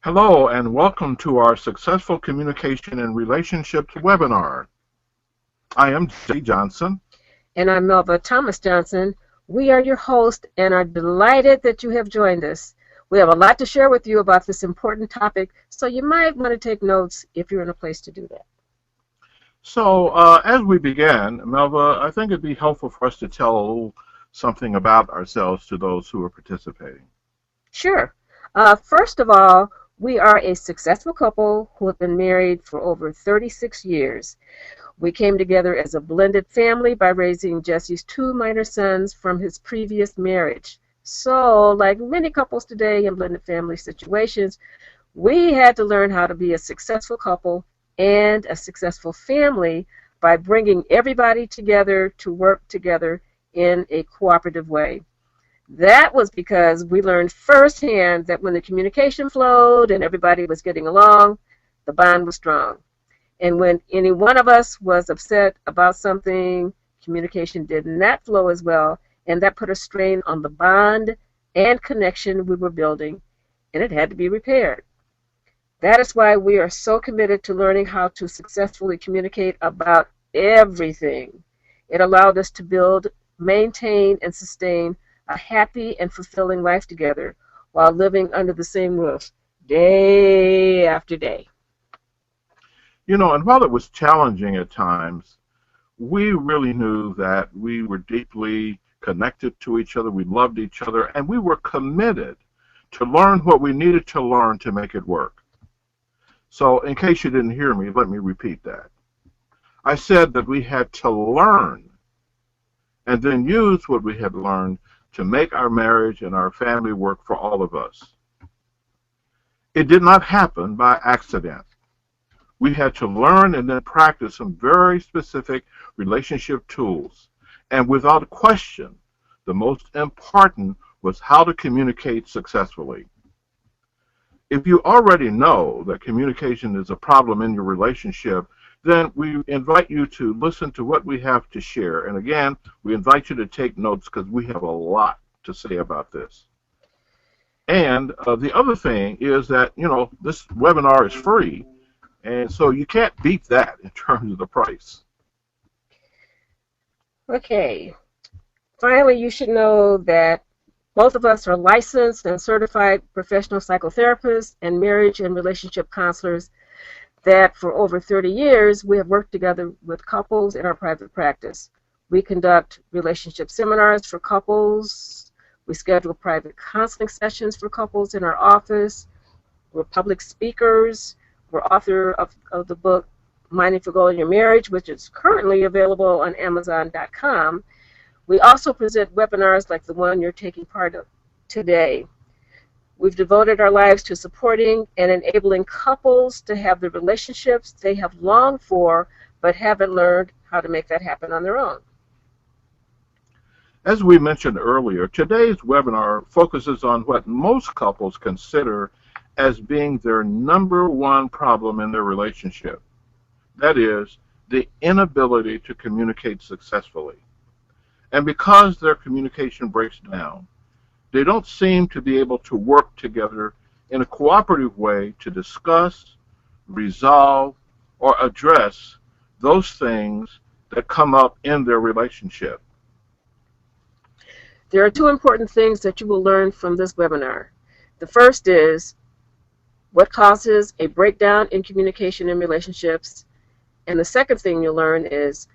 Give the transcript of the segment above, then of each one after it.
Hello and welcome to our Successful Communication and Relationships webinar. I am Jesse Johnson. And I'm Melva Thomas Johnson. We are your hosts and are delighted that you have joined us. We have a lot to share with you about this important topic, so you might want to take notes if you're in a place to do that. So, as we begin, Melva, I think it'd be helpful for us to tell a little something about ourselves to those who are participating. Sure. First of all, we are a successful couple who have been married for over 36 years. We came together as a blended family by raising Jesse's two minor sons from his previous marriage. So, like many couples today in blended family situations, we had to learn how to be a successful couple and a successful family by bringing everybody together to work together in a cooperative way. That was because we learned firsthand that when the communication flowed and everybody was getting along, the bond was strong. And when any one of us was upset about something, communication did not flow as well, and that put a strain on the bond and connection we were building, and it had to be repaired. That is why we are so committed to learning how to successfully communicate about everything. It allowed us to build, maintain, and sustain a happy and fulfilling life together while living under the same roof day after day. And while it was challenging at times, we really knew that we were deeply connected to each other, we loved each other, and we were committed to learn what we needed to learn to make it work. So, in case you didn't hear me, let me repeat that. I said that we had to learn and then use what we had learned to make our marriage and our family work for all of us. It did not happen by accident. We had to learn and then practice some very specific relationship tools. And without question, the most important was how to communicate successfully. If you already know that communication is a problem in your relationship, then we invite you to listen to what we have to share. And again, we invite you to take notes because we have a lot to say about this. And the other thing is that, this webinar is free. And so you can't beat that in terms of the price. Okay, finally, you should know that both of us are licensed and certified professional psychotherapists and marriage and relationship counselors that for over 30 years we have worked together with couples in our private practice. We conduct relationship seminars for couples. We schedule private counseling sessions for couples in our office. We're public speakers. We're author of the book Mining for Gold in Your Marriage, which is currently available on Amazon.com. We also present webinars like the one you're taking part of today. We've devoted our lives to supporting and enabling couples to have the relationships they have longed for but haven't learned how to make that happen on their own. As we mentioned earlier, today's webinar focuses on what most couples consider as being their number one problem in their relationship. That is, the inability to communicate successfully. And because their communication breaks down, they don't seem to be able to work together in a cooperative way to discuss, resolve, or address those things that come up in their relationship. There are two important things that you will learn from this webinar. The first is what causes a breakdown in communication in relationships, and the second thing you'll learn is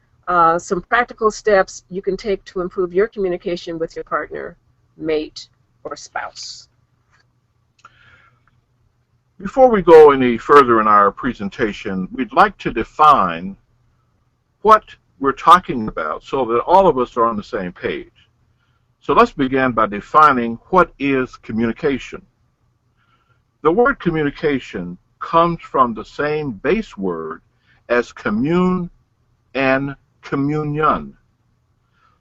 some practical steps you can take to improve your communication with your partner, mate, or spouse. Before we go any further in our presentation, we'd like to define what we're talking about so that all of us are on the same page. So let's begin by defining what is communication. The word communication comes from the same base word as commune and communion.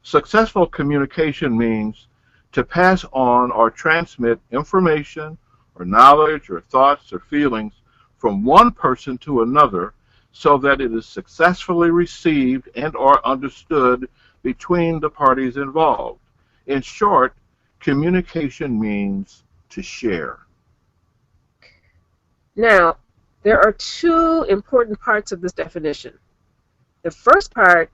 Successful communication means to pass on or transmit information or knowledge or thoughts or feelings from one person to another so that it is successfully received and or understood between the parties involved. In short, communication means to share. Now, there are two important parts of this definition. The first part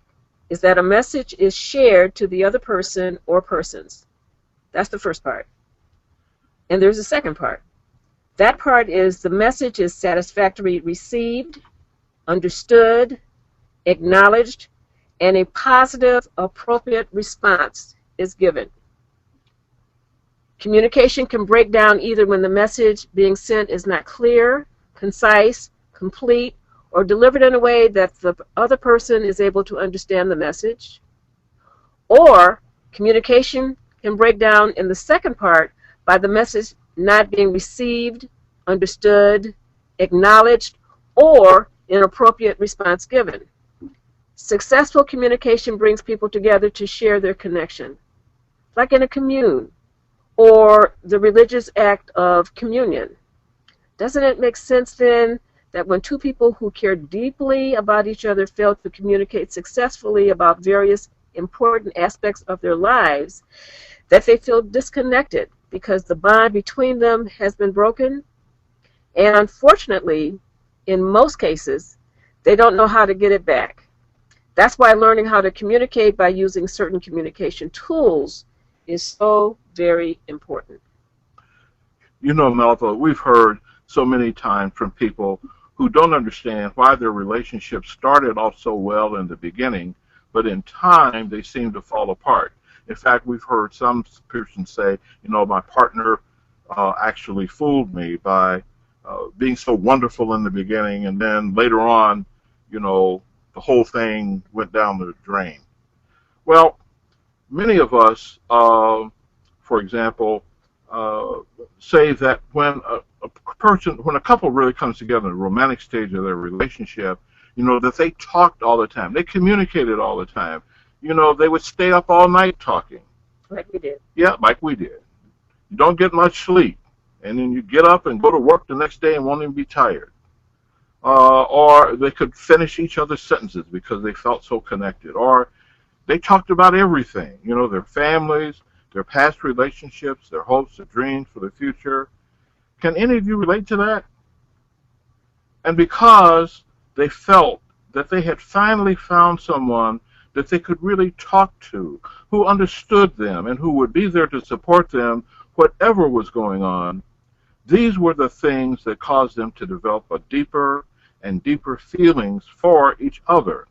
is that a message is shared to the other person or persons. That's the first part. And there's a second part. That part is the message is satisfactorily received, understood, acknowledged, and a positive, appropriate response is given. Communication can break down either when the message being sent is not clear, concise, complete, or delivered in a way that the other person is able to understand the message, or communication can break down in the second part by the message not being received, understood, acknowledged, or an appropriate response given. Successful communication brings people together to share their connection, like in a commune or the religious act of communion. Doesn't it make sense then that when two people who care deeply about each other fail to communicate successfully about various important aspects of their lives, that they feel disconnected because the bond between them has been broken? And unfortunately, in most cases, they don't know how to get it back. That's why learning how to communicate by using certain communication tools is so very important. You know, Melva, we've heard so many times from people who don't understand why their relationship started off so well in the beginning, but in time they seem to fall apart. In fact, we've heard some persons say, you know, my partner actually fooled me by being so wonderful in the beginning, and then later on, you know, the whole thing went down the drain. Well, many of us, for example, uh, say that when a couple really comes together in the romantic stage of their relationship, you know, that they talked all the time, they communicated all the time. You know, they would stay up all night talking. Like we did. Yeah, like we did. You don't get much sleep, and then you get up and go to work the next day and won't even be tired. Or they could finish each other's sentences because they felt so connected. Or they talked about everything, you know, their families, their past relationships, their hopes, their dreams for the future. Can any of you relate to that? And because they felt that they had finally found someone that they could really talk to, who understood them and who would be there to support them whatever was going on, these were the things that caused them to develop a deeper and deeper feelings for each other.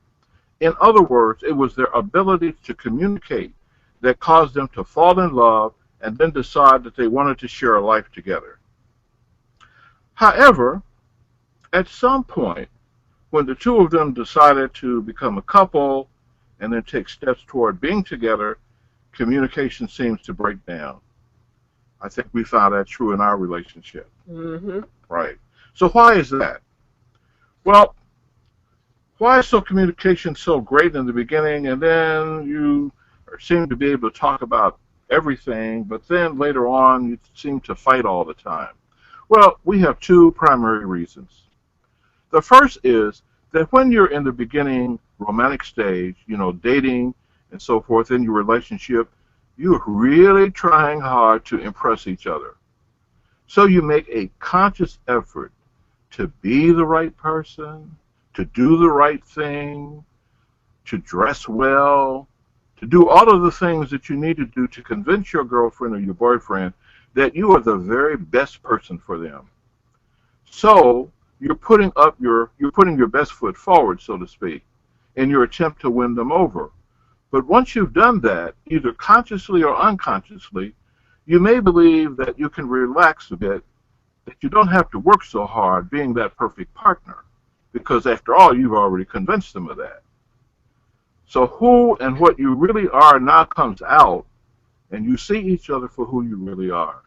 In other words, it was their ability to communicate that caused them to fall in love and then decide that they wanted to share a life together. However, at some point, when the two of them decided to become a couple and then take steps toward being together, communication seems to break down. I think we found that true in our relationship. Mm-hmm. Right. So why is that? Well, why is so communication so great in the beginning, and then you seem to be able to talk about everything, but then later on you seem to fight all the time? Well, we have two primary reasons. The first is that when you're in the beginning romantic stage, you know, dating and so forth in your relationship, you're really trying hard to impress each other. So you make a conscious effort to be the right person, to do the right thing, to dress well, to do all of the things that you need to do to convince your girlfriend or your boyfriend that you are the very best person for them. So you're putting your best foot forward, so to speak, in your attempt to win them over. But once you've done that, either consciously or unconsciously, you may believe that you can relax a bit, that you don't have to work so hard being that perfect partner, because after all, you've already convinced them of that. So who and what you really are now comes out, and you see each other for who you really are.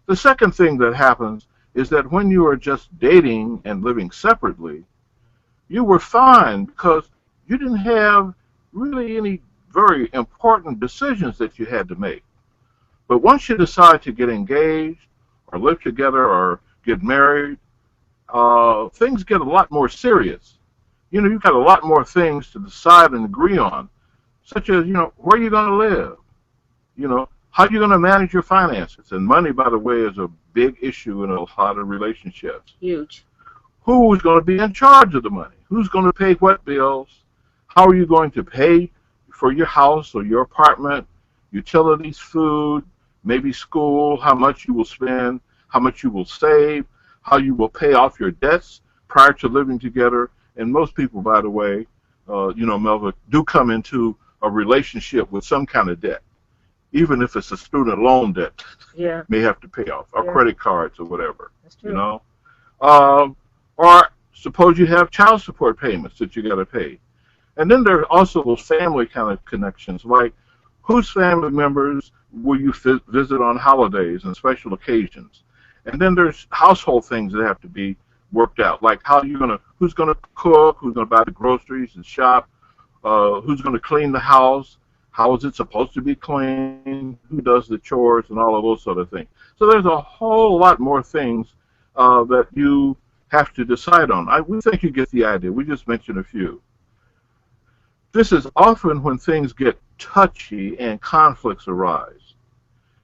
The second thing that happens is that when you are just dating and living separately, you were fine because you didn't have really any very important decisions that you had to make. But once you decide to get engaged or live together or get married, things get a lot more serious. You know, you've got a lot more things to decide and agree on, such as, you know, where you're going to live, you know, how you're going to manage your finances. And money, by the way, is a big issue in a lot of relationships. Huge. Who's going to be in charge of the money? Who's going to pay what bills? How are you going to pay for your house or your apartment, utilities, food, maybe school, how much you will spend, how much you will save, how you will pay off your debts prior to living together? And most people, by the way, Melva, do come into a relationship with some kind of debt, even if it's a student loan debt. Yeah. May have to pay off, or Yeah. credit cards or whatever. That's You true. know, or suppose you have child support payments that you got to pay. And then there are also those family kind of connections, like whose family members will you visit on holidays and special occasions? And then there's household things that have to be worked out, like who's gonna cook, who's gonna buy the groceries and shop, who's gonna clean the house, how is it supposed to be cleaned, who does the chores, and all of those sort of things. So there's a whole lot more things that you have to decide on. We think you get the idea. We just mentioned a few. This is often when things get touchy and conflicts arise.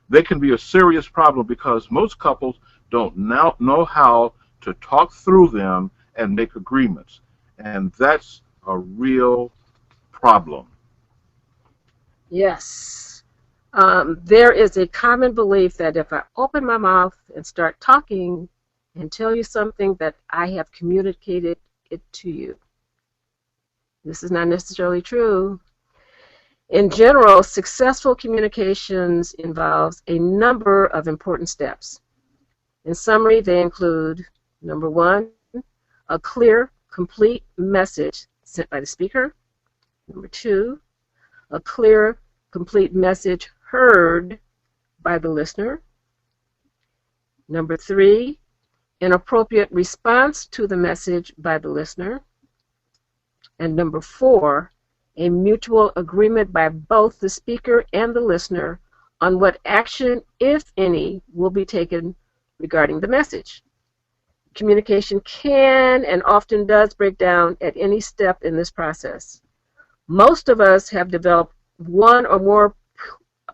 They can be a serious problem because most couples don't now know how to talk through them and make agreements. And that's a real problem. Yes. There is a common belief that if I open my mouth and start talking and tell you something, that I have communicated it to you. This is not necessarily true. In general, successful communications involves a number of important steps. In summary, they include, number one, a clear, complete message sent by the speaker. Number two, a clear, complete message heard by the listener. Number three, an appropriate response to the message by the listener. And number four, a mutual agreement by both the speaker and the listener on what action, if any, will be taken regarding the message. Communication can and often does break down at any step in this process. Most of us have developed one or more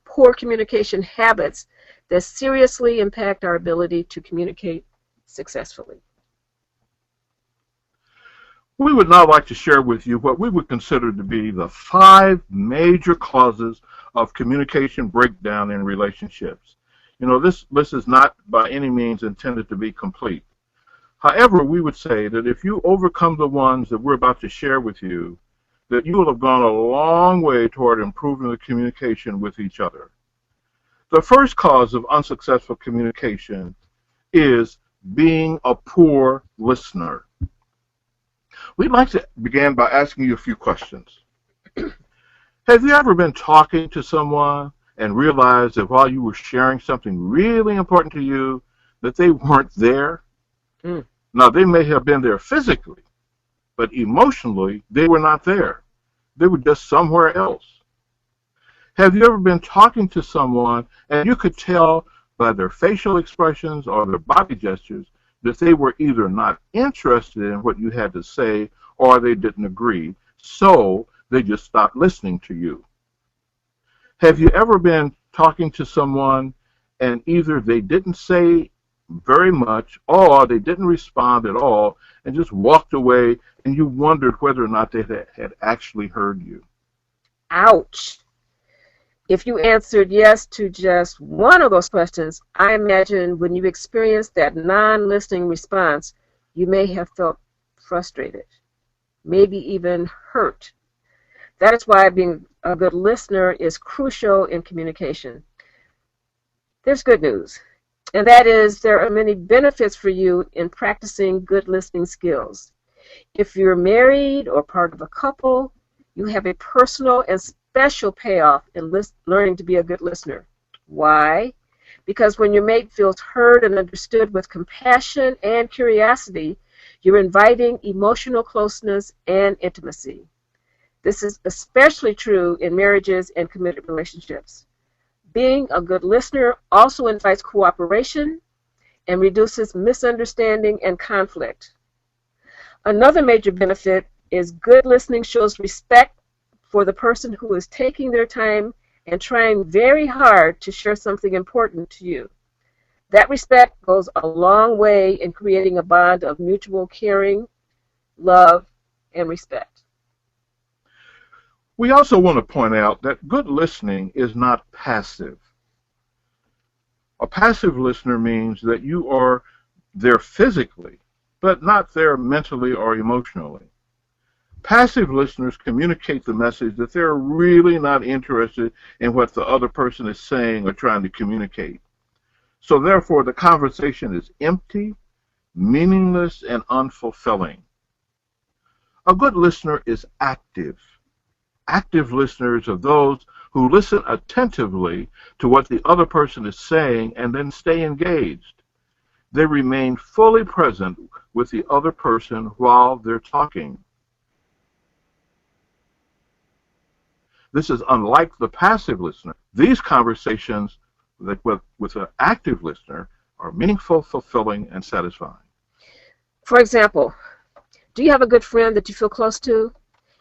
poor communication habits that seriously impact our ability to communicate successfully. We would now like to share with you what we would consider to be the 5 major causes of communication breakdown in relationships. This list is not by any means intended to be complete. However, we would say that if you overcome the ones that we're about to share with you, that you will have gone a long way toward improving the communication with each other. The first cause of unsuccessful communication is being a poor listener. We'd like to begin by asking you a few questions. Have you ever been talking to someone and realized that while you were sharing something really important to you, that they weren't there? Mm. Now, they may have been there physically, but emotionally, they were not there. They were just somewhere else. Have you ever been talking to someone and you could tell by their facial expressions or their body gestures that they were either not interested in what you had to say or they didn't agree, so they just stopped listening to you? Have you ever been talking to someone and either they didn't say very much or they didn't respond at all and just walked away and you wondered whether or not they had actually heard you? Ouch. If you answered yes to just one of those questions, I imagine when you experienced that non-listening response, you may have felt frustrated, maybe even hurt. That is why being a good listener is crucial in communication. There's good news, and that is there are many benefits for you in practicing good listening skills. If you're married or part of a couple, you have a personal and special payoff in learning to be a good listener. Why? Because when your mate feels heard and understood with compassion and curiosity, you're inviting emotional closeness and intimacy. This is especially true in marriages and committed relationships. Being a good listener also invites cooperation and reduces misunderstanding and conflict. Another major benefit is good listening shows respect for the person who is taking their time and trying very hard to share something important to you. That respect goes a long way in creating a bond of mutual caring, love, and respect. We also want to point out that good listening is not passive. A passive listener means that you are there physically, but not there mentally or emotionally. Passive listeners communicate the message that they're really not interested in what the other person is saying or trying to communicate. So therefore, the conversation is empty, meaningless, and unfulfilling. A good listener is active. Active listeners are those who listen attentively to what the other person is saying and then stay engaged. They remain fully present with the other person while they're talking. This is unlike the passive listener. These conversations with an active listener are meaningful, fulfilling, and satisfying. For example, do you have a good friend that you feel close to?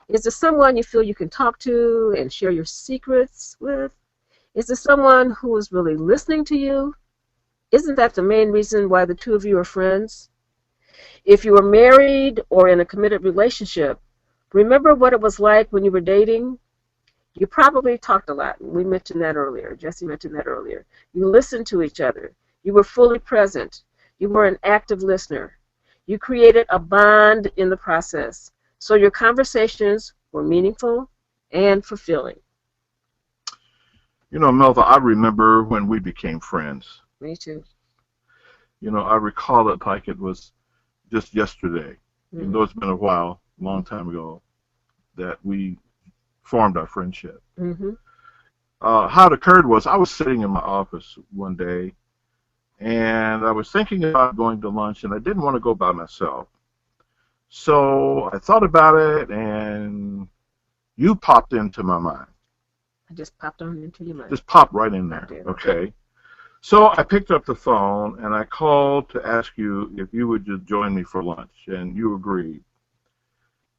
Is there someone you feel you can talk to and share your secrets with? Is there someone who is really listening to you? Isn't that the main reason why the two of you are friends? If you are married or in a committed relationship, remember what it was like when you were dating? You probably talked a lot. We mentioned that earlier. Jesse mentioned that earlier. You listened to each other. You were fully present. You were an active listener. You created a bond in the process. So your conversations were meaningful and fulfilling. You know, Melva, I remember when we became friends. Me too. I recall it like it was just yesterday, even Mm-hmm. though it's been a while, a long time ago, that we formed our friendship. Mm-hmm. How it occurred was I was sitting in my office one day and I was thinking about going to lunch and I didn't want to go by myself. So I thought about it and you popped into my mind. I just popped on into your mind. Just popped right in I there. did. Okay. Okay. So I picked up the phone and I called to ask you if you would just join me for lunch, and you agreed.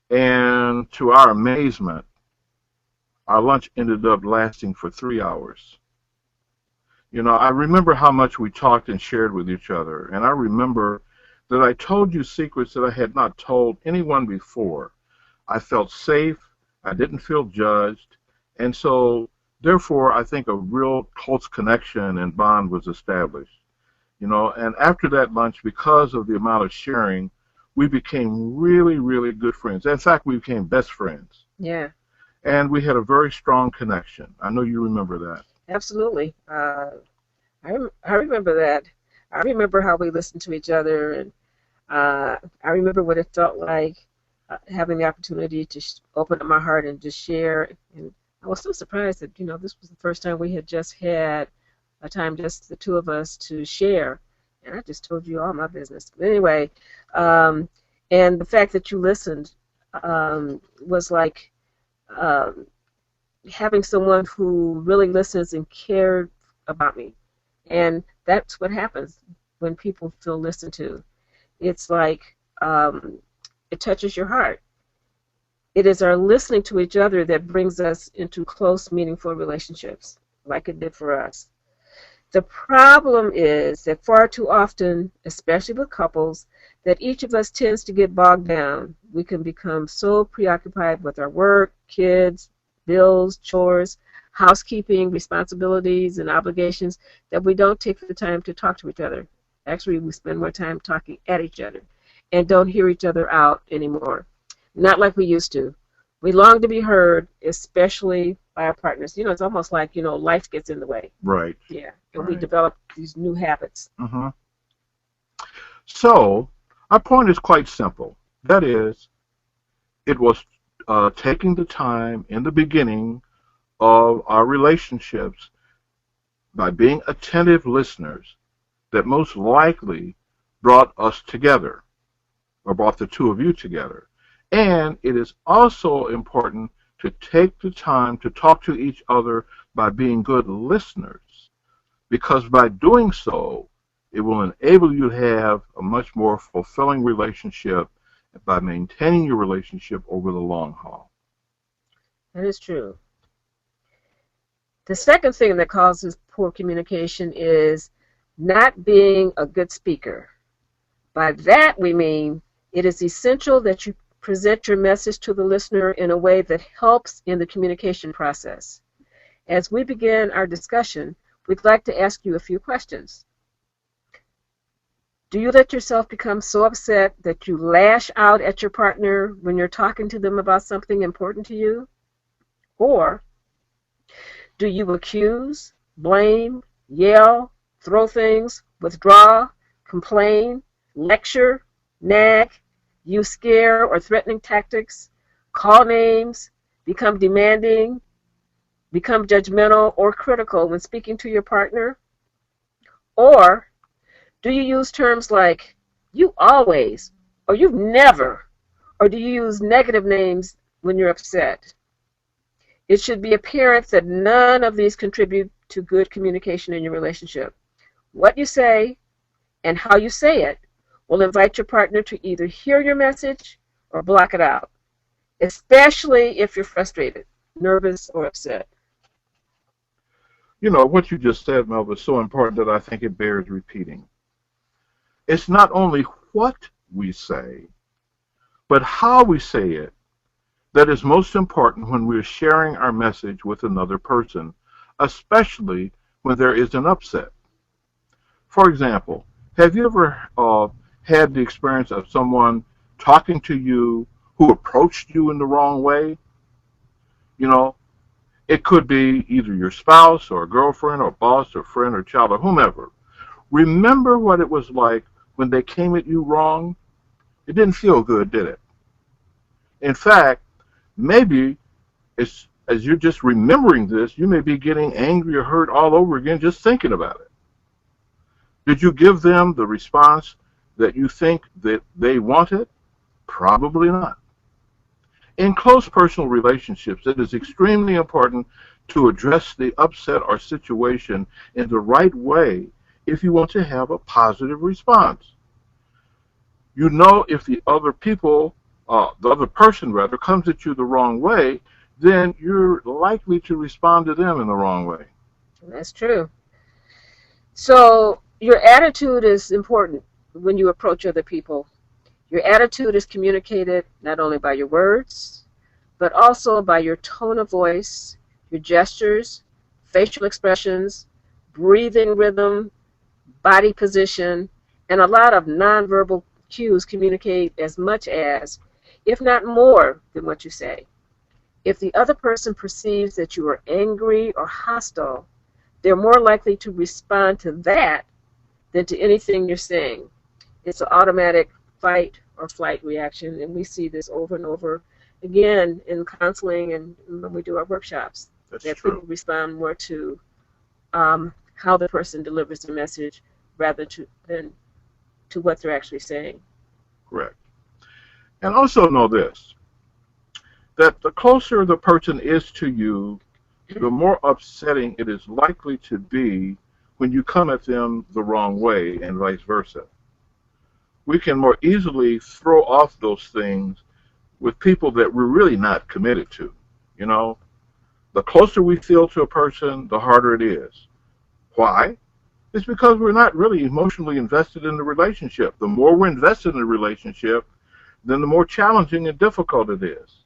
And to our amazement, our lunch ended up lasting for 3 hours. I remember how much we talked and shared with each other, and I remember that I told you secrets that I had not told anyone before. I felt safe, I didn't feel judged, and so therefore I think a real close connection and bond was established. And after that lunch, because of the amount of sharing, we became really, really good friends. In fact, we became best friends. Yeah, And we had a very strong connection. I know you remember that. absolutely. I remember that. I remember how we listened to each other, and I remember what it felt like having the opportunity to open up my heart and just share. And I was so surprised that this was the first time we had just had a time just the two of us to share. And I just told you all my business. But anyway, um, and the fact that you listened was like um, having someone who really listens and cared about me. And that's what happens when people feel listened to. It's like it touches your heart. It is our listening to each other that brings us into close, meaningful relationships, like it did for us. The problem is that far too often, especially with couples, that each of us tends to get bogged down. We can become so preoccupied with our work, kids, bills, chores, housekeeping, responsibilities, and obligations that we don't take the time to talk to each other. Actually, we spend more time talking at each other and don't hear each other out anymore. Not like we used to. We long to be heard, especially by our partners. It's almost like, life gets in the way. Right, Yeah, and we right. develop these new habits. hmm So, our point is quite simple. That is, it was taking the time in the beginning of our relationships by being attentive listeners that most likely brought us together or brought the two of you together. And it is also important to take the time to talk to each other by being good listeners, because by doing so, it will enable you to have a much more fulfilling relationship by maintaining your relationship over the long haul. That is true. The second thing that causes poor communication is not being a good speaker. By that we mean it is essential that you present your message to the listener in a way that helps in the communication process. As we begin our discussion, we'd like to ask you a few questions. Do you let yourself become so upset that you lash out at your partner when you're talking to them about something important to you? Or do you accuse, blame, yell, throw things, withdraw, complain, lecture, nag, use scare or threatening tactics, call names, become demanding, become judgmental or critical when speaking to your partner? Or do you use terms like you always, or you've never, or do you use negative names when you're upset? It should be apparent that none of these contribute to good communication in your relationship. What you say and how you say it will invite your partner to either hear your message or block it out, especially if you're frustrated, nervous, or upset. You know, what you just said, Melva, is so important that I think it bears repeating. It's not only what we say, but how we say it that is most important when we're sharing our message with another person, especially when there is an upset. For example, have you ever had the experience of someone talking to you who approached you in the wrong way? You know, it could be either your spouse or a girlfriend or boss or friend or child or whomever. Remember what it was like when they came at you wrong? It didn't feel good, did it? In fact, maybe as you're just remembering this, you may be getting angry or hurt all over again just thinking about it. Did you give them the response that you think that they wanted? Probably not. In close personal relationships, it is extremely important to address the upset or situation in the right way if you want to have a positive response. You know, if the other person rather, comes at you the wrong way, then you're likely to respond to them in the wrong way. That's true. So your attitude is important when you approach other people. Your attitude is communicated not only by your words, but also by your tone of voice, your gestures, facial expressions, breathing rhythm, body position, and a lot of nonverbal cues communicate as much as, if not more, than what you say. If the other person perceives that you are angry or hostile, they're more likely to respond to that than to anything you're saying. It's an automatic fight or flight reaction, and we see this over and over again in counseling and when we do our workshops, That's that true. people respond more to how the person delivers the message rather than to what they're actually saying. Correct. And also know this, that the closer the person is to you, the more upsetting it is likely to be when you come at them the wrong way and vice versa. We can more easily throw off those things with people that we're really not committed to. You know, the closer we feel to a person, the harder it is. Why? It's because we're not really emotionally invested in the relationship. The more we're invested in the relationship, then the more challenging and difficult it is.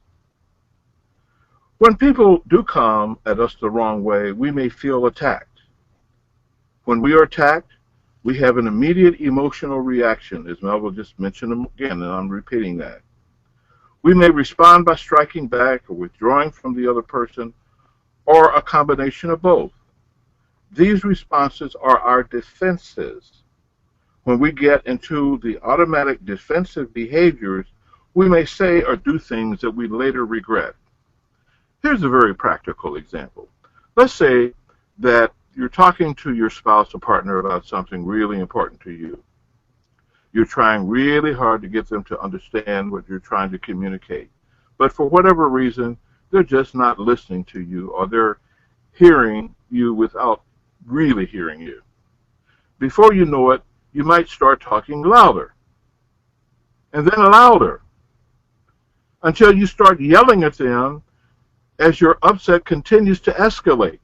When people do come at us the wrong way, we may feel attacked. When we are attacked, we have an immediate emotional reaction, as Melville just mentioned again, and I'm repeating that. We may respond by striking back or withdrawing from the other person, or a combination of both. These responses are our defenses. When we get into the automatic defensive behaviors, we may say or do things that we later regret. Here's a very practical example. Let's say that you're talking to your spouse or partner about something really important to you. You're trying really hard to get them to understand what you're trying to communicate. But for whatever reason, they're just not listening to you, or they're hearing you without really hearing you. Before you know it, you might start talking louder and then louder until you start yelling at them as your upset continues to escalate.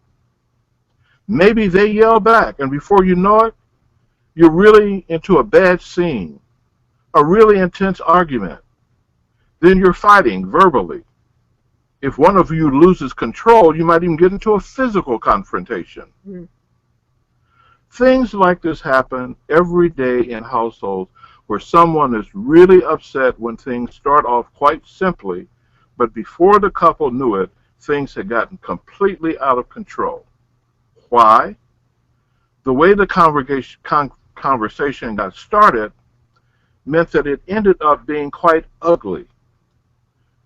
Maybe they yell back, and before you know it, you're really into a bad scene, a really intense argument, then you're fighting verbally. If one of you loses control, you might even get into a physical confrontation. Mm. Things like this happen every day in households where someone is really upset when things start off quite simply, but before the couple knew it, things had gotten completely out of control. Why? The way the conversation got started meant that it ended up being quite ugly.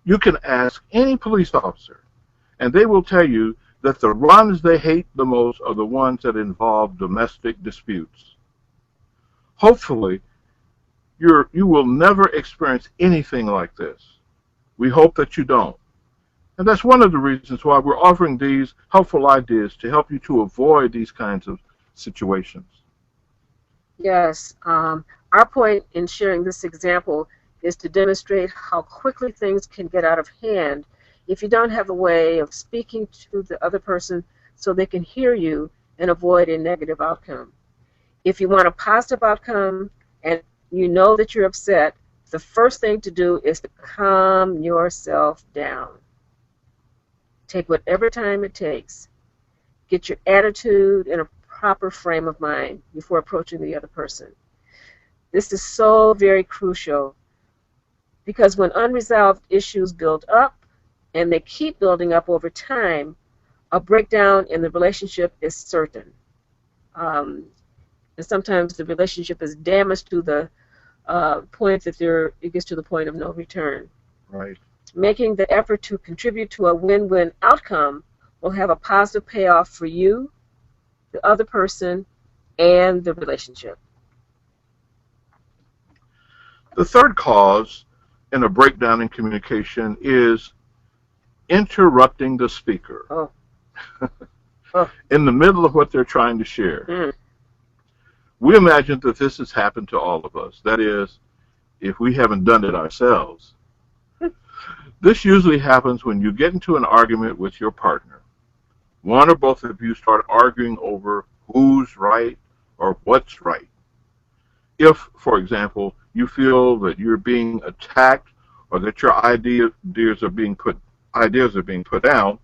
You can ask any police officer, and they will tell you that the ones they hate the most are the ones that involve domestic disputes. Hopefully, you will never experience anything like this. We hope that you don't. And that's one of the reasons why we're offering these helpful ideas to help you to avoid these kinds of situations. Yes. Our point in sharing this example is to demonstrate how quickly things can get out of hand if you don't have a way of speaking to the other person so they can hear you and avoid a negative outcome. If you want a positive outcome and you know that you're upset, the first thing to do is to calm yourself down. Take whatever time it takes. Get your attitude in a proper frame of mind before approaching the other person. This is so very crucial because when unresolved issues build up and they keep building up over time, a breakdown in the relationship is certain. And sometimes the relationship is damaged to the point that it gets to the point of no return. Right. Making the effort to contribute to a win-win outcome will have a positive payoff for you, the other person, and the relationship. The third cause in a breakdown in communication is interrupting the speaker Oh, oh, in the middle of what they're trying to share. mm, We imagine that this has happened to all of us. That is, if we haven't done it ourselves. This usually happens when you get into an argument with your partner. One or both of you start arguing over who's right or what's right. If, for example, you feel that you're being attacked or that your ideas are being put down,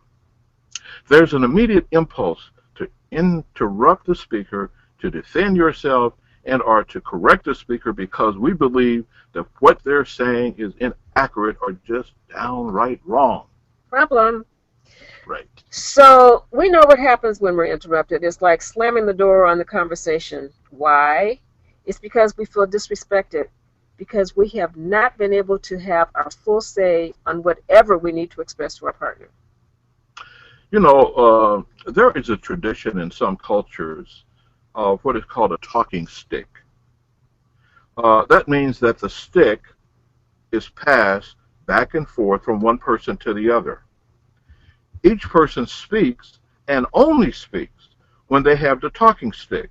there's an immediate impulse to interrupt the speaker, to defend yourself, and or to correct the speaker because we believe that what they're saying is inaccurate or just downright wrong. problem. Right. So we know what happens when we're interrupted. It's like slamming the door on the conversation. Why? It's because we feel disrespected, because we have not been able to have our full say on whatever we need to express to our partner. You know, there is a tradition in some cultures of what is called a talking stick. That means that the stick is passed back and forth from one person to the other. Each person speaks and only speaks when they have the talking stick.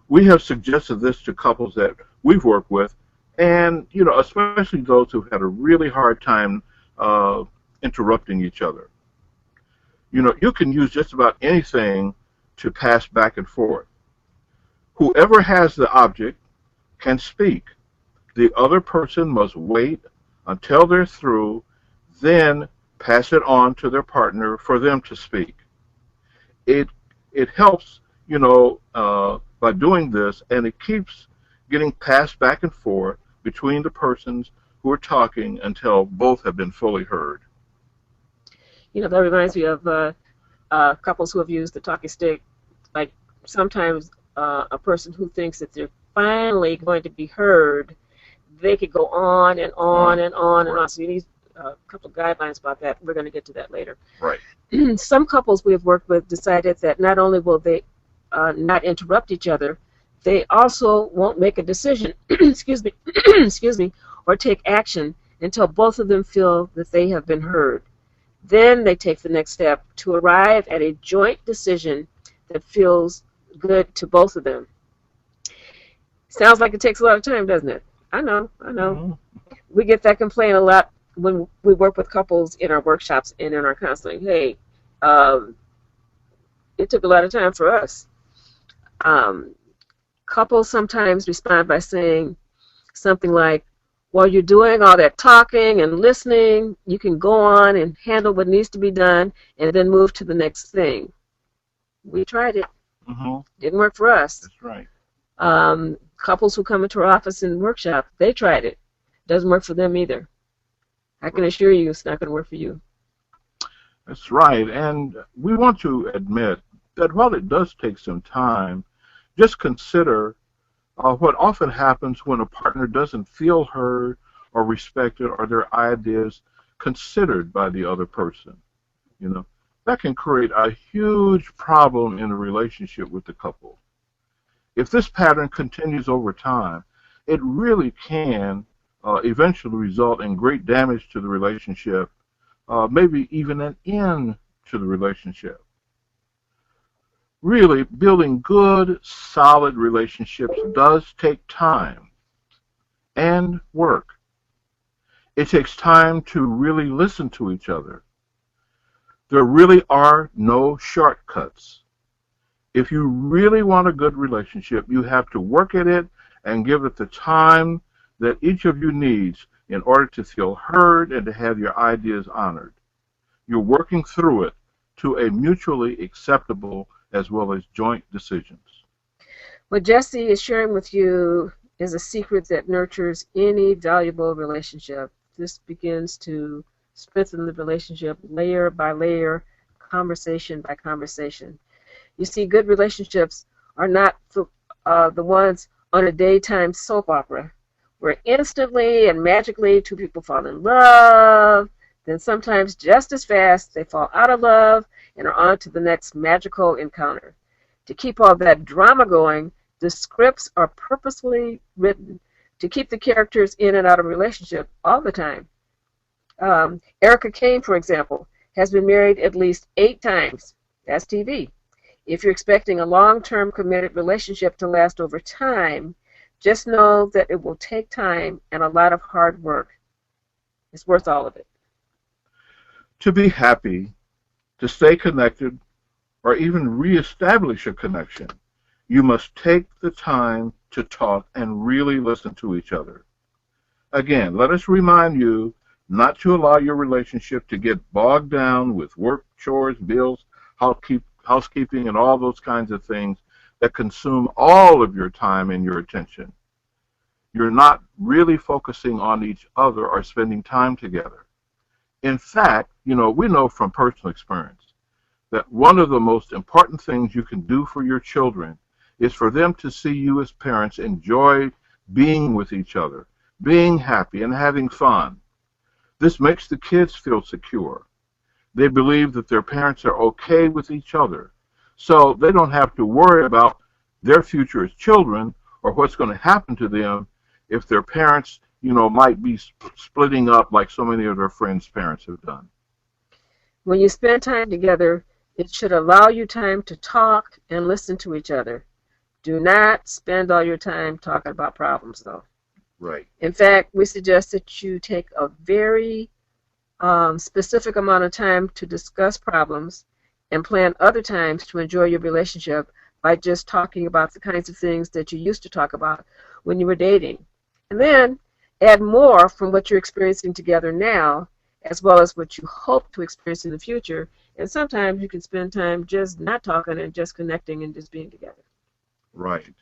We have suggested this to couples that we've worked with, and especially those who've had a really hard time interrupting each other. You can use just about anything to pass back and forth. Whoever has the object can speak. The other person must wait until they're through, then pass it on to their partner for them to speak. It it helps, by doing this, and it keeps getting passed back and forth between the persons who are talking until both have been fully heard. That reminds me of couples who have used the talking stick. Like sometimes a person who thinks that they're finally going to be heard, they could go on and on and on and on. So you need a couple of guidelines about that. We're going to get to that later. Right. Some couples we have worked with decided that not only will they not interrupt each other, they also won't make a decision, excuse me, excuse me, or take action until both of them feel that they have been heard. Then they take the next step to arrive at a joint decision that feels good to both of them. Sounds like it takes a lot of time, doesn't it? I know. Mm-hmm. We get that complaint a lot when we work with couples in our workshops and in our counseling. Hey, it took a lot of time for us. Couples sometimes respond by saying something like, while you're doing all that talking and listening, you can go on and handle what needs to be done and then move to the next thing. We tried it. Hmm. Didn't work for us. That's right. Couples who come into our office and workshop, they tried it. Doesn't work for them either. I can assure you it's not going to work for you. That's right. And we want to admit that while it does take some time, just consider what often happens when a partner doesn't feel heard or respected or their ideas considered by the other person. You know, that can create a huge problem in a relationship with the couple. If this pattern continues over time, it really can eventually result in great damage to the relationship, maybe even an end to the relationship. Really, building good, solid relationships does take time and work. It takes time to really listen to each other. There really are no shortcuts. If you really want a good relationship, you have to work at it and give it the time that each of you needs in order to feel heard and to have your ideas honored. You're working through it to a mutually acceptable as well as joint decisions. What Jesse is sharing with you is a secret that nurtures any valuable relationship. This begins to strengthen the relationship layer by layer, conversation by conversation. You see, good relationships are not the ones on a daytime soap opera where instantly and magically two people fall in love, then sometimes just as fast they fall out of love and are on to the next magical encounter. To keep all that drama going, the scripts are purposefully written to keep the characters in and out of a relationship all the time. Erica Kane, for example, has been married at least 8 times. That's TV. If you're expecting a long-term committed relationship to last over time, just know that it will take time and a lot of hard work. It's worth all of it. To be happy, to stay connected, or even reestablish a connection, you must take the time to talk and really listen to each other. Again, let us remind you not to allow your relationship to get bogged down with work, chores, bills, housekeeping, and all those kinds of things that consume all of your time and your attention. You're not really focusing on each other or spending time together. In fact, we know from personal experience that one of the most important things you can do for your children is for them to see you as parents enjoy being with each other, being happy, and having fun. This makes the kids feel secure. They believe that their parents are okay with each other, so they don't have to worry about their future as children or what's going to happen to them if their parents, might be splitting up like so many of their friends' parents have done. When you spend time together, it should allow you time to talk and listen to each other. Do not spend all your time talking about problems, though. Right. In fact, we suggest that you take a very specific amount of time to discuss problems and plan other times to enjoy your relationship by just talking about the kinds of things that you used to talk about when you were dating. And then add more from what you're experiencing together now, as well as what you hope to experience in the future. And sometimes you can spend time just not talking and just connecting and just being together. Right.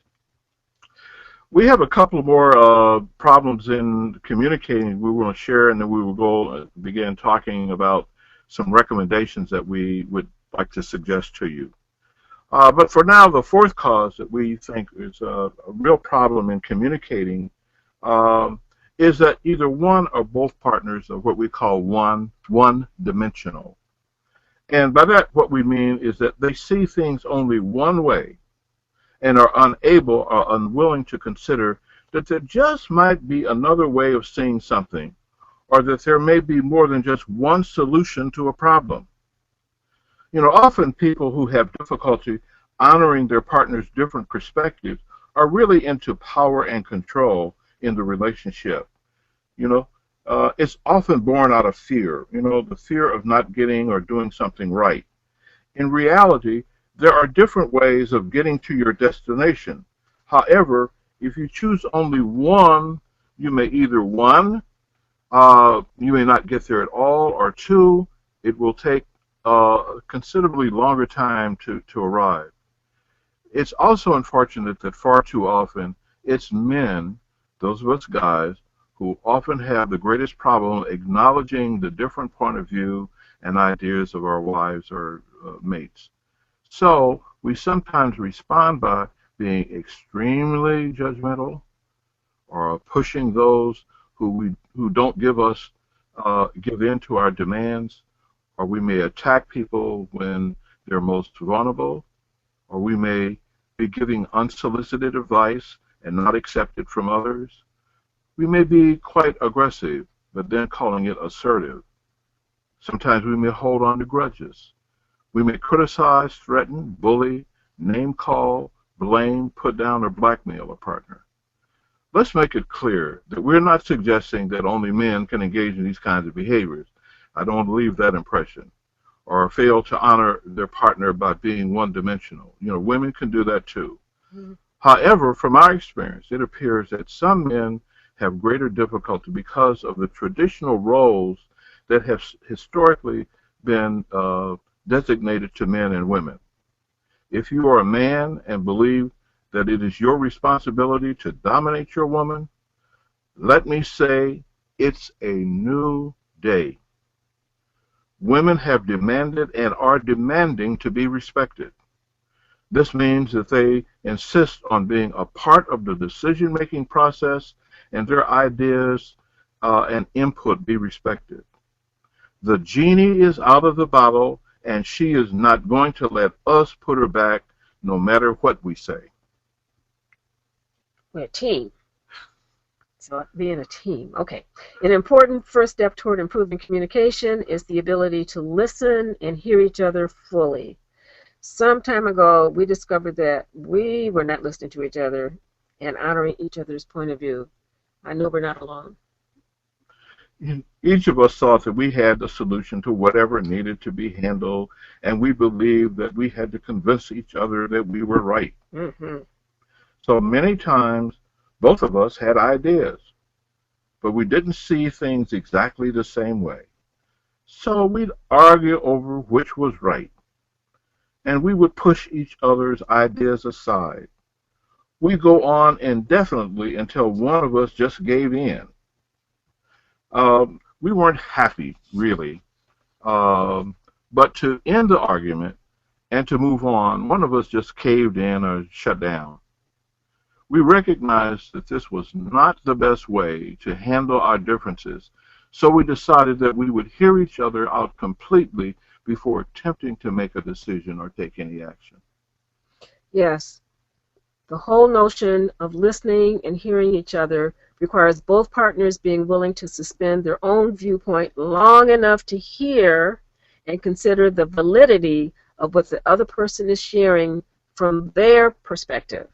We have a couple more problems in communicating we want to share, and then we will go begin talking about some recommendations that we would like to suggest to you. But for now, the fourth cause that we think is a real problem in communicating is that either one or both partners are what we call one-dimensional. And by that, what we mean is that they see things only one way and are unable or unwilling to consider that there just might be another way of seeing something, or that there may be more than just one solution to a problem. Often people who have difficulty honoring their partner's different perspectives are really into power and control in the relationship. It's often born out of fear, the fear of not getting or doing something right. In reality, there are different ways of getting to your destination, However, if you choose only one, you may either one, you may not get there at all, or two, it will take considerably longer time to arrive. It's also unfortunate that far too often it's men, those of us guys, who often have the greatest problem acknowledging the different point of view and ideas of our wives or mates. So we sometimes respond by being extremely judgmental or pushing those who don't give in to our demands, or we may attack people when they're most vulnerable, or we may be giving unsolicited advice and not accept it from others. We may be quite aggressive, but then calling it assertive. Sometimes we may hold on to grudges. We may criticize, threaten, bully, name call, blame, put down, or blackmail a partner. Let's make it clear that we're not suggesting that only men can engage in these kinds of behaviors. I don't want to leave that impression. Or fail to honor their partner by being one-dimensional. Women can do that too. Mm-hmm. However, from our experience, it appears that some men have greater difficulty because of the traditional roles that have historically been designated to men and women. If you are a man and believe that it is your responsibility to dominate your woman, let me say it's a new day. Women have demanded and are demanding to be respected. This means that they insist on being a part of the decision-making process and their ideas and input be respected. The genie is out of the bottle, and she is not going to let us put her back no matter what we say. We're a team. So being a team. Okay. An important first step toward improving communication is the ability to listen and hear each other fully. Some time ago, we discovered that we were not listening to each other and honoring each other's point of view. I know we're not alone. Each of us thought that we had the solution to whatever needed to be handled, and we believed that we had to convince each other that we were right. Mm-hmm. So many times, both of us had ideas, but we didn't see things exactly the same way. So we'd argue over which was right, and we would push each other's ideas aside. We'd go on indefinitely until one of us just gave in. We weren't happy, really, um, but to end the argument and to move on, one of us just caved in or shut down. We recognized that this was not the best way to handle our differences, so we decided that we would hear each other out completely before attempting to make a decision or take any action. Yes. The whole notion of listening and hearing each other requires both partners being willing to suspend their own viewpoint long enough to hear and consider the validity of what the other person is sharing from their perspective.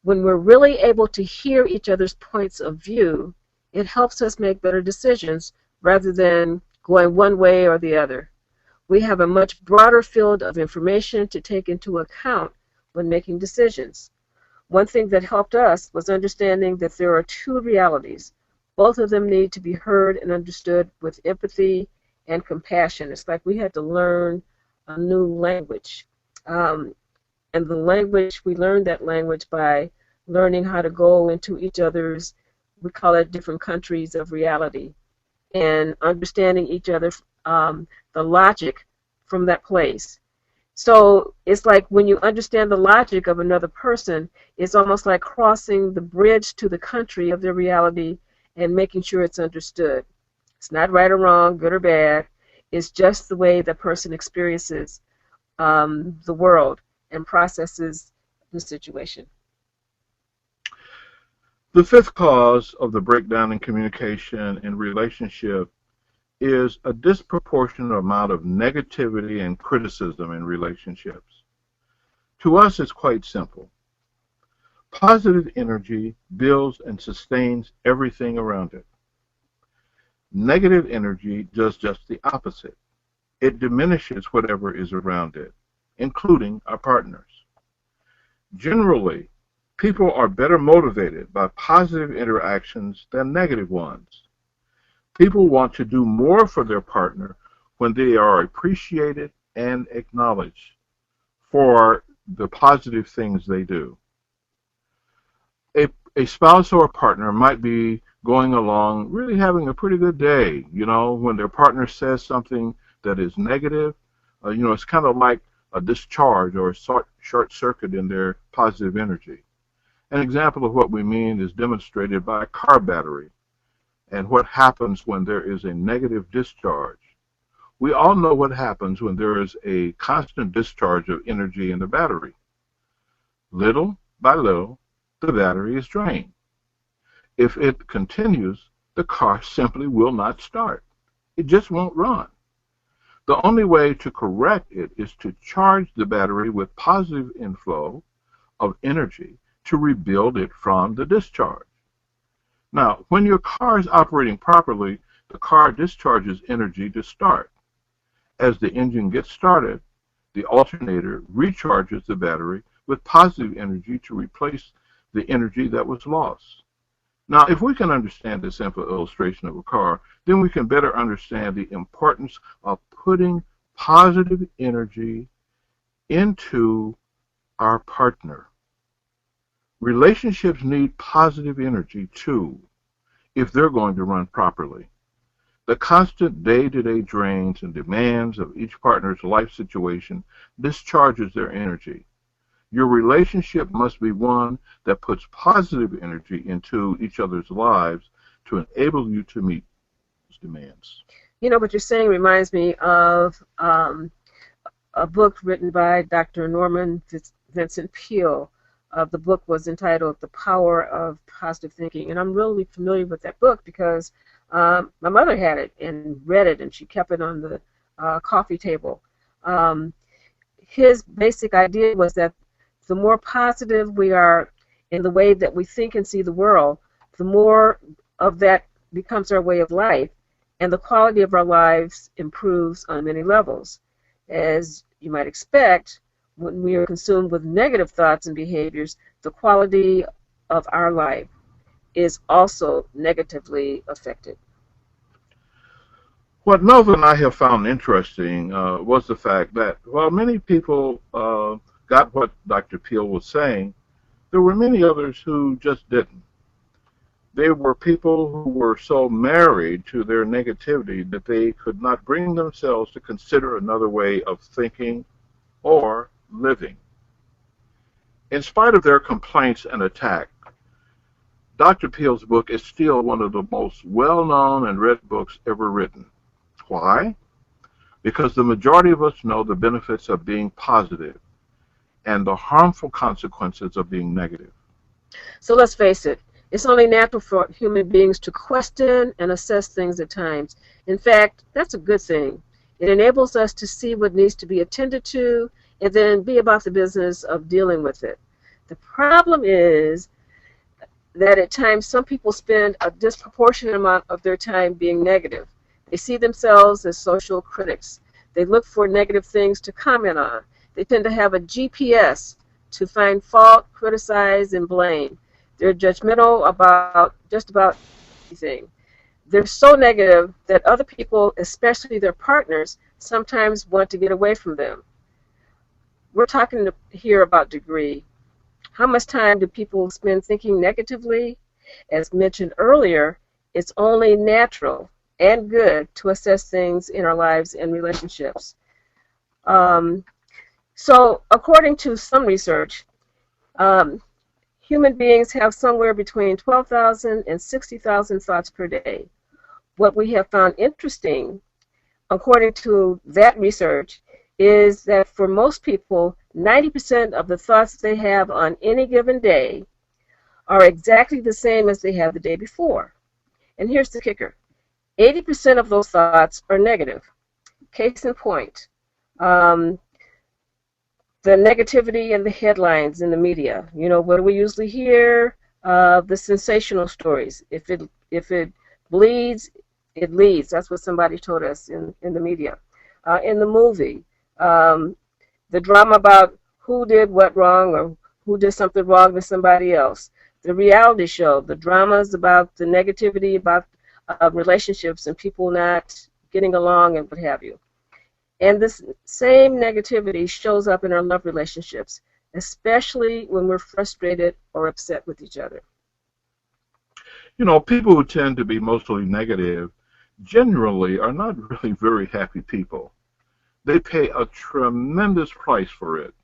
When we're really able to hear each other's points of view, it helps us make better decisions rather than going one way or the other. We have a much broader field of information to take into account when making decisions. One thing that helped us was understanding that there are two realities. Both of them need to be heard and understood with empathy and compassion. It's like we had to learn a new language. And the language, we learned that language by learning how to go into each other's, we call it different countries of reality, and understanding each other, the logic from that place. So it's like when you understand the logic of another person, it's almost like crossing the bridge to the country of their reality and making sure it's understood. It's not right or wrong, good or bad. It's just the way the person experiences the world and processes the situation. The fifth cause of the breakdown in communication and relationship is a disproportionate amount of negativity and criticism in relationships. To us, it's quite simple. Positive energy builds and sustains everything around it. Negative energy does just the opposite. It diminishes whatever is around it, including our partners. Generally, People are better motivated by positive interactions than negative ones. People want to do more for their partner when they are appreciated and acknowledged for the positive things they do. A, a spouse or a partner might be going along really having a pretty good day. When their partner says something that is negative, it's kind of like a discharge or a short circuit in their positive energy. An example of what we mean is demonstrated by a car battery and what happens when there is a negative discharge. We all know what happens when there is a constant discharge of energy in the battery. Little by little, the battery is drained. If it continues, the car simply will not start. It just won't run. The only way to correct it is to charge the battery with positive inflow of energy to rebuild it from the discharge. Now, when your car is operating properly, the car discharges energy to start. As the engine gets started, the alternator recharges the battery with positive energy to replace the energy that was lost. Now, if we can understand this simple illustration of a car, then we can better understand the importance of putting positive energy into our partner. Relationships need positive energy too, if they're going to run properly. The constant day-to-day drains and demands of each partner's life situation discharges their energy. Your relationship must be one that puts positive energy into each other's lives to enable you to meet those demands. What you're saying reminds me of a book written by Dr. Norman Vincent Peale. The book was entitled The Power of Positive Thinking. And I'm really familiar with that book because my mother had it and read it, and she kept it on the coffee table. His basic idea was that the more positive we are in the way that we think and see the world, the more of that becomes our way of life, and the quality of our lives improves on many levels. As you might expect, when we are consumed with negative thoughts and behaviors, the quality of our life is also negatively affected. What Melva and I have found interesting was the fact that while many people got what Dr. Peel was saying, there were many others who just didn't. They were people who were so married to their negativity that they could not bring themselves to consider another way of thinking or living. In spite of their complaints and attack, Dr. Peel's book is still one of the most well-known and read books ever written. Why? Because the majority of us know the benefits of being positive and the harmful consequences of being negative. So let's face it, it's only natural for human beings to question and assess things at times. In fact, that's a good thing. It enables us to see what needs to be attended to and then be about the business of dealing with it. The problem is that at times some people spend a disproportionate amount of their time being negative. They see themselves as social critics. They look for negative things to comment on. They tend to have a GPS to find fault, criticize, and blame. They're judgmental about just about everything. They're so negative that other people, especially their partners, sometimes want to get away from them. We're talking here about degree. How much time do people spend thinking negatively? As mentioned earlier, it's only natural and good to assess things in our lives and relationships. So according to some research, human beings have somewhere between 12,000 and 60,000 thoughts per day. What we have found interesting, according to that research, is that for most people, 90% of the thoughts they have on any given day are exactly the same as they had the day before. And here's the kicker. 80% of those thoughts are negative. Case in point, the negativity in the headlines in the media. What do we usually hear? The sensational stories. If it bleeds, it leads. That's what somebody told us in the media. In the movie, the drama about who did what wrong or who did something wrong to somebody else. The reality show, the dramas about the negativity about relationships and people not getting along and what have you. And this same negativity shows up in our love relationships, especially when we're frustrated or upset with each other. People who tend to be mostly negative generally are not really very happy people. They pay a tremendous price for it.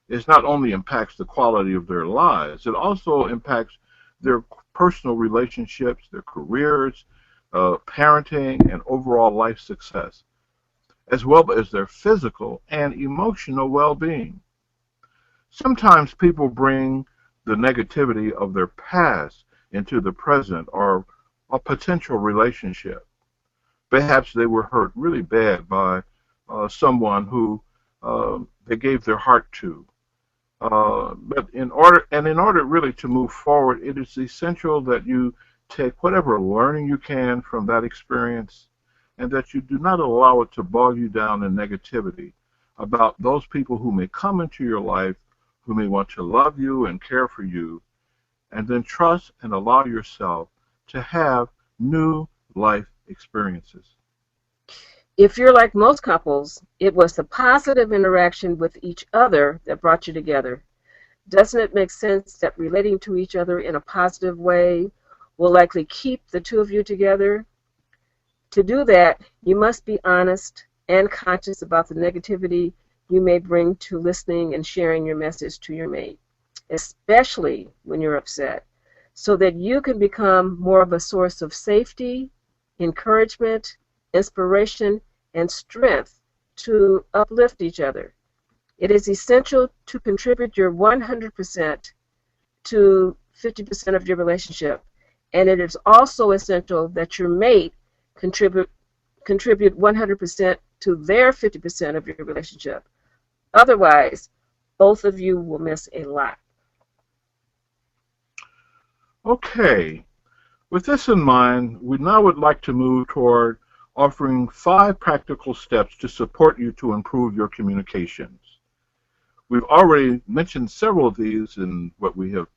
It not only impacts the quality of their lives, it also impacts their personal relationships, their careers, parenting, and overall life success, as well as their physical and emotional well-being. Sometimes people bring the negativity of their past into the present or a potential relationship. Perhaps they were hurt really bad by someone who they gave their heart to. But in order really to move forward, it is essential that you take whatever learning you can from that experience and that you do not allow it to bog you down in negativity about those people who may come into your life, who may want to love you and care for you, and then trust and allow yourself to have new life experiences. If you're like most couples, it was the positive interaction with each other that brought you together. Doesn't it make sense that relating to each other in a positive way will likely keep the two of you together? To do that, you must be honest and conscious about the negativity you may bring to listening and sharing your message to your mate, especially when you're upset, so that you can become more of a source of safety, encouragement, inspiration, and strength to uplift each other. It is essential to contribute your 100% to 50% of your relationship, and it is also essential that your mate contribute 100% to their 50% of your relationship. Otherwise, both of you will miss a lot. Okay, with this in mind, we now would like to move toward offering 5 practical steps to support you to improve your communications. We've already mentioned several of these in what we have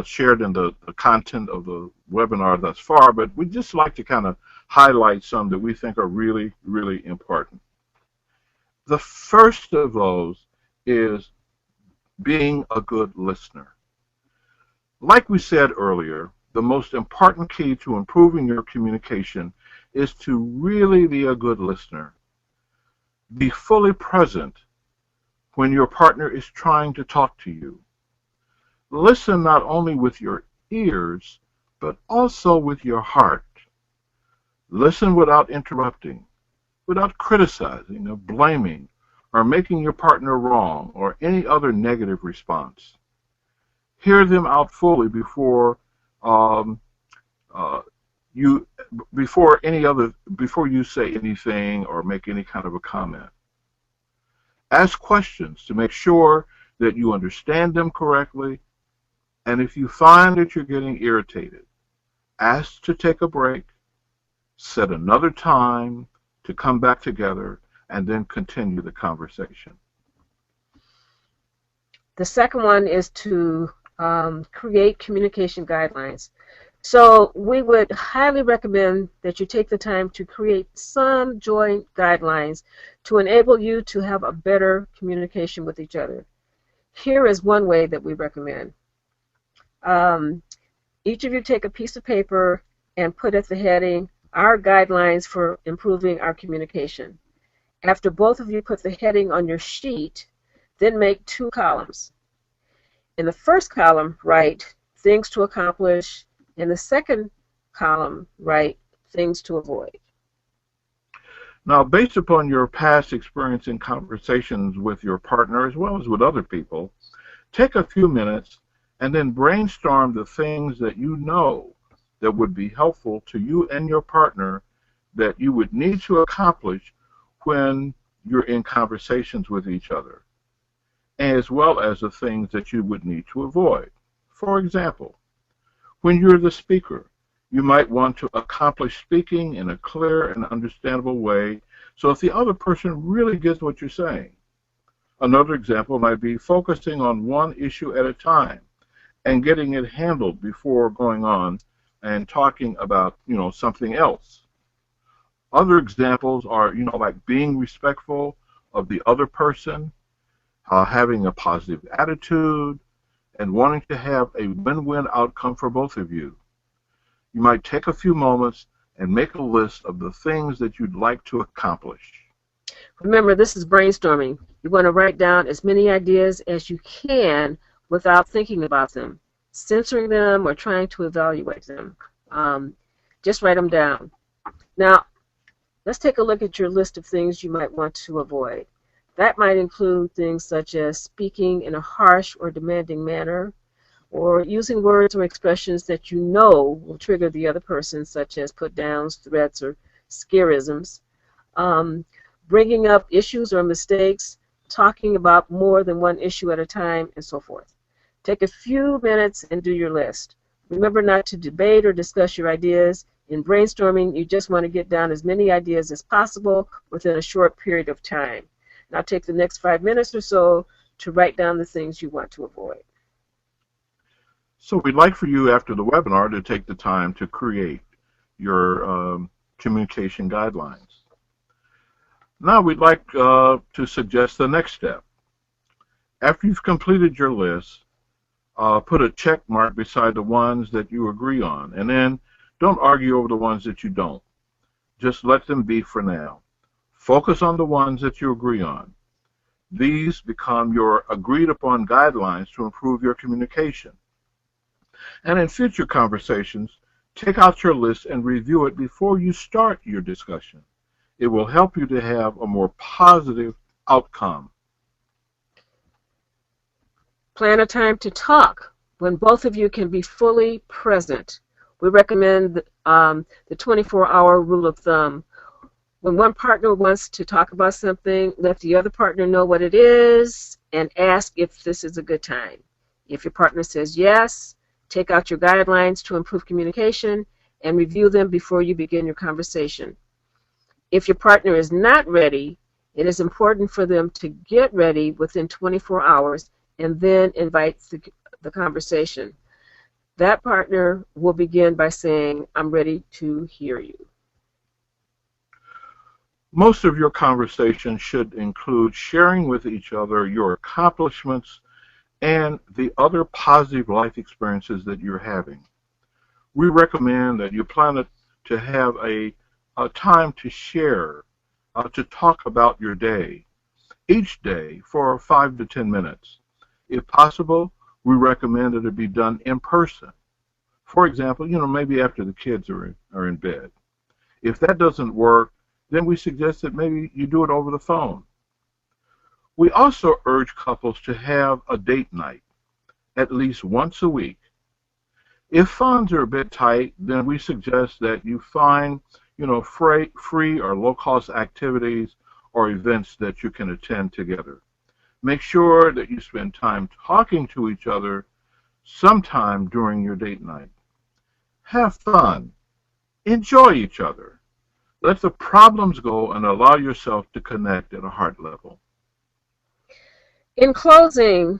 shared in the content of the webinar thus far, but we'd just like to kind of highlight some that we think are really, really important. The first of those is being a good listener. Like we said earlier, the most important key to improving your communication is to really be a good listener. Be fully present when your partner is trying to talk to you. Listen not only with your ears, but also with your heart. Listen without interrupting, without criticizing or blaming or making your partner wrong or any other negative response. Hear them out fully um, uh, you before you say anything or make any kind of a comment. Ask questions to make sure that you understand them correctly, and if you find that you're getting irritated, ask to take a break, set another time to come back together, and then continue the conversation. The second one is to create communication guidelines. So we would highly recommend that you take the time to create some joint guidelines to enable you to have a better communication with each other. Here is one way that we recommend. Each of you take a piece of paper and put at the heading, "Our guidelines for improving our communication." After both of you put the heading on your sheet, then make 2 columns. In the first column, write things to accomplish. In the second column, write things to avoid. Now, based upon your past experience in conversations with your partner as well as with other people, take a few minutes and then brainstorm the things that you know that would be helpful to you and your partner that you would need to accomplish when you're in conversations with each other, as well as the things that you would need to avoid. For example, when you're the speaker, you might want to accomplish speaking in a clear and understandable way so if the other person really gets what you're saying. Another example might be focusing on one issue at a time and getting it handled before going on and talking about, something else. Other examples are, like being respectful of the other person, having a positive attitude, and wanting to have a win-win outcome for both of you. You might take a few moments and make a list of the things that you'd like to accomplish. Remember, this is brainstorming. You want to write down as many ideas as you can without thinking about them, censoring them, or trying to evaluate them. Um, just write them down. Now, let's take a look at your list of things you might want to avoid. That might include things such as speaking in a harsh or demanding manner, or using words or expressions that you know will trigger the other person, such as put downs, threats, or scarisms. Um, Bringing up issues or mistakes, talking about more than one issue at a time, and so forth. Take a few minutes and do your list. Remember not to debate or discuss your ideas. In brainstorming, you just want to get down as many ideas as possible within a short period of time. Now take the next 5 minutes or so to write down the things you want to avoid. So we'd like for you after the webinar to take the time to create your communication guidelines. Now we'd like to suggest the next step. After you've completed your list, put a check mark beside the ones that you agree on, and then don't argue over the ones that you don't. Just let them be for now. Focus on the ones that you agree on. These become your agreed upon guidelines to improve your communication. And in future conversations, take out your list and review it before you start your discussion. It will help you to have a more positive outcome. Plan a time to talk when both of you can be fully present. We recommend the 24-hour rule of thumb. When one partner wants to talk about something, let the other partner know what it is and ask if this is a good time. If your partner says yes, take out your guidelines to improve communication and review them before you begin your conversation. If your partner is not ready, it is important for them to get ready within 24 hours and then invite the conversation. That partner will begin by saying, "I'm ready to hear you." Most of your conversation should include sharing with each other your accomplishments and the other positive life experiences that you're having. We recommend that you plan to have a time to share, to talk about your day, each day for 5 to 10 minutes. If possible, we recommend that it be done in person. For example, maybe after the kids are in bed. If that doesn't work, then we suggest that maybe you do it over the phone. We also urge couples to have a date night at least once a week. If funds are a bit tight, then we suggest that you find, free or low-cost activities or events that you can attend together. Make sure that you spend time talking to each other sometime during your date night. Have fun. Enjoy each other. Let the problems go and allow yourself to connect at a heart level. In closing,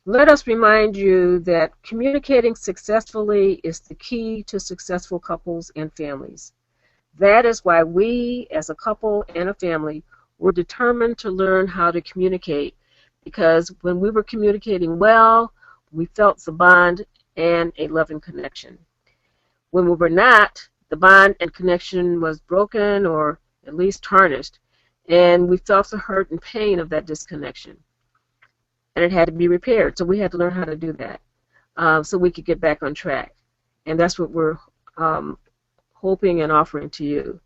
let us remind you that communicating successfully is the key to successful couples and families. That is why we, as a couple and a family, were determined to learn how to communicate, because when we were communicating well, we felt the bond and a loving connection. When we were not, the bond and connection was broken or at least tarnished, and we felt the hurt and pain of that disconnection. And it had to be repaired, so we had to learn how to do that so we could get back on track. And that's what we're hoping and offering to you.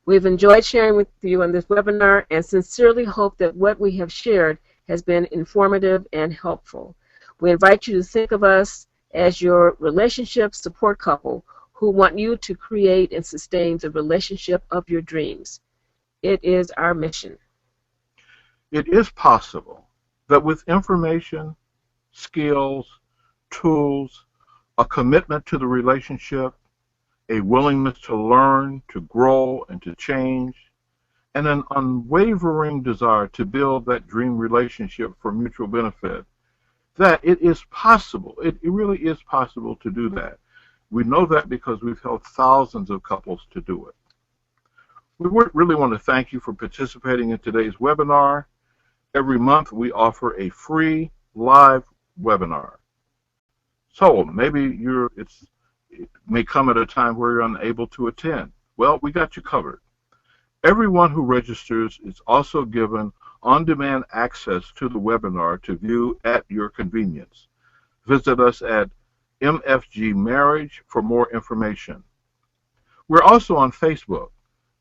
We've enjoyed sharing with you on this webinar and sincerely hope that what we have shared has been informative and helpful. We invite you to think of us as your relationship support couple who want you to create and sustain the relationship of your dreams. It is our mission. It is possible that with information, skills, tools, a commitment to the relationship, a willingness to learn, to grow, and to change, and an unwavering desire to build that dream relationship for mutual benefit, that it is possible. It really is possible to do that. We know that because we've helped thousands of couples to do it. We really want to thank you for participating in today's webinar. Every month we offer a free live webinar. So maybe it may come at a time where you're unable to attend. Well, we got you covered. Everyone who registers is also given on-demand access to the webinar to view at your convenience. Visit us at MFG Marriage for more information. We're also on Facebook.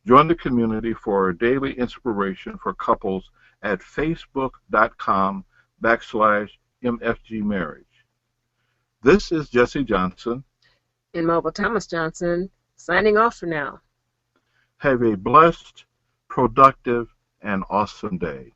Join the community for daily inspiration for couples at facebook.com/MFG Marriage. This is Jesse Johnson. And Melva Thomas Johnson, signing off for now. Have a blessed, productive, and awesome day.